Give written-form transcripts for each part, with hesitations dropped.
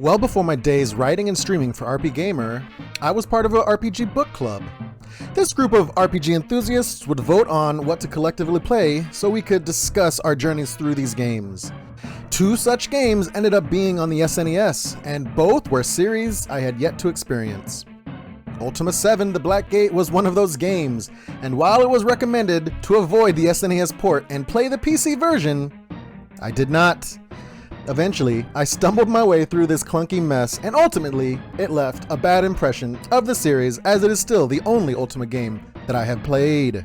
Well before my days writing and streaming for RPGamer, I was part of a RPG book club. This group of RPG enthusiasts would vote on what to collectively play so we could discuss our journeys through these games. Two such games ended up being on the SNES, and both were series I had yet to experience. Ultima VII: The Black Gate was one of those games, and while it was recommended to avoid the SNES port and play the PC version, I did not. Eventually, I stumbled my way through this clunky mess, and ultimately, it left a bad impression of the series, as it is still the only Ultima game that I have played.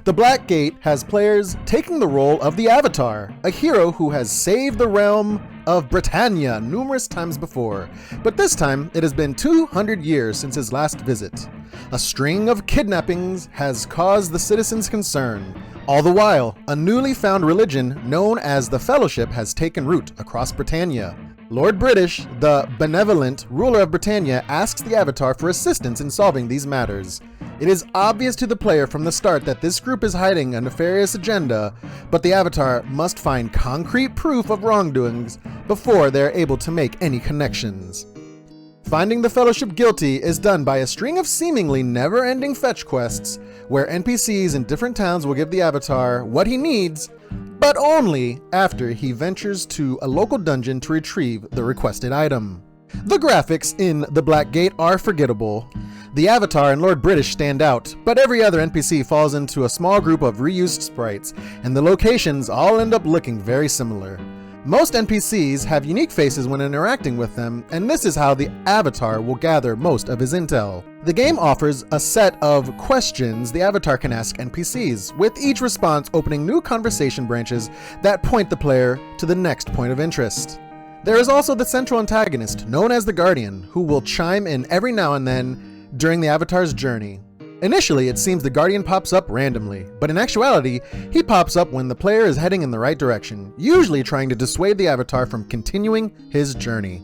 The Black Gate has players taking the role of the Avatar, a hero who has saved the realm of Britannia numerous times before, but this time it has been 200 years since his last visit. A string of kidnappings has caused the citizens concern. All the while, a newly found religion known as the Fellowship has taken root across Britannia. Lord British, the benevolent ruler of Britannia, asks the Avatar for assistance in solving these matters. It is obvious to the player from the start that this group is hiding a nefarious agenda, but the Avatar must find concrete proof of wrongdoings before they are able to make any connections. Finding the Fellowship guilty is done by a string of seemingly never-ending fetch quests, where NPCs in different towns will give the Avatar what he needs, but only after he ventures to a local dungeon to retrieve the requested item. The graphics in The Black Gate are forgettable. The Avatar and Lord British stand out, but every other NPC falls into a small group of reused sprites, and the locations all end up looking very similar. Most NPCs have unique faces when interacting with them, and this is how the Avatar will gather most of his intel. The game offers a set of questions the Avatar can ask NPCs, with each response opening new conversation branches that point the player to the next point of interest. There is also the central antagonist, known as the Guardian, who will chime in every now and then during the Avatar's journey. Initially, it seems the Guardian pops up randomly, but in actuality, he pops up when the player is heading in the right direction, usually trying to dissuade the Avatar from continuing his journey.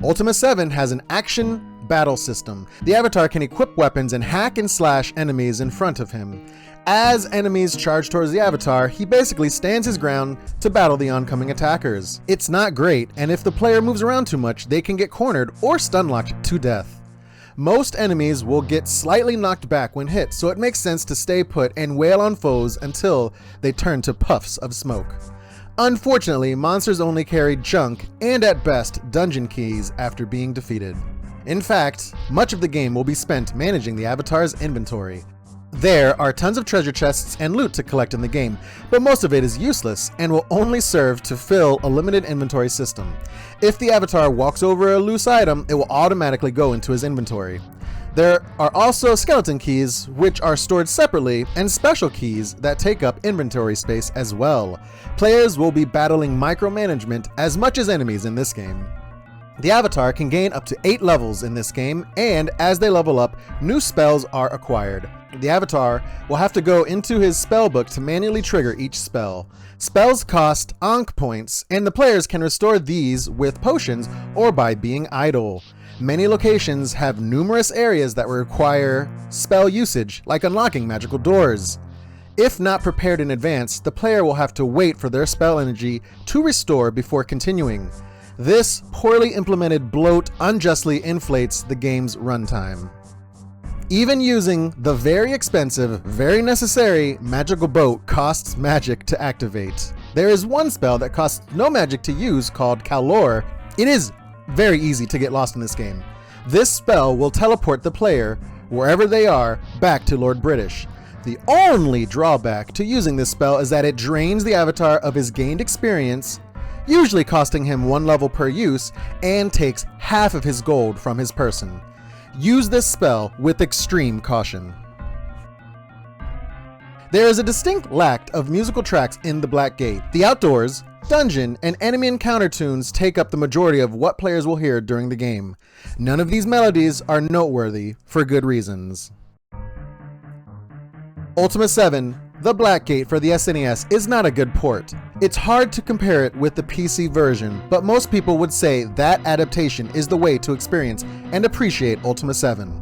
Ultima VII has an action battle system. The Avatar can equip weapons and hack and slash enemies in front of him. As enemies charge towards the Avatar, he basically stands his ground to battle the oncoming attackers. It's not great, and if the player moves around too much, they can get cornered or stun-locked to death. Most enemies will get slightly knocked back when hit, so it makes sense to stay put and wail on foes until they turn to puffs of smoke. Unfortunately, monsters only carry junk and at best dungeon keys after being defeated. In fact, much of the game will be spent managing the Avatar's inventory. There are tons of treasure chests and loot to collect in the game, but most of it is useless and will only serve to fill a limited inventory system. If the Avatar walks over a loose item, it will automatically go into his inventory. There are also skeleton keys, which are stored separately, and special keys that take up inventory space as well. Players will be battling micromanagement as much as enemies in this game. The Avatar can gain up to 8 levels in this game, and as they level up, new spells are acquired. The Avatar will have to go into his spell book to manually trigger each spell. Spells cost Ankh points, and the players can restore these with potions or by being idle. Many locations have numerous areas that require spell usage, like unlocking magical doors. If not prepared in advance, the player will have to wait for their spell energy to restore before continuing. This poorly implemented bloat unjustly inflates the game's runtime. Even using the very expensive, very necessary magical boat costs magic to activate. There is one spell that costs no magic to use called Kalor. It is very easy to get lost in this game. This spell will teleport the player, wherever they are, back to Lord British. The only drawback to using this spell is that it drains the Avatar of his gained experience, usually costing him 1 level per use, and takes half of his gold from his person. Use this spell with extreme caution. There is a distinct lack of musical tracks in The Black Gate. The outdoors, dungeon, and enemy encounter tunes take up the majority of what players will hear during the game. None of these melodies are noteworthy for good reasons. Ultima VII: The Black Gate for the SNES is not a good port. It's hard to compare it with the PC version, but most people would say that adaptation is the way to experience and appreciate Ultima VII.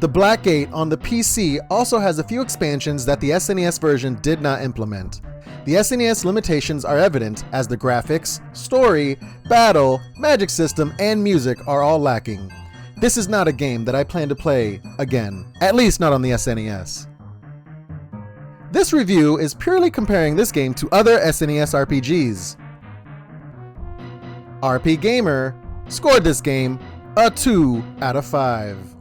The Black Gate on the PC also has a few expansions that the SNES version did not implement. The SNES limitations are evident as the graphics, story, battle, magic system, and music are all lacking. This is not a game that I plan to play again, at least not on the SNES. This review is purely comparing this game to other SNES RPGs. RPGamer scored this game a 2 out of 5.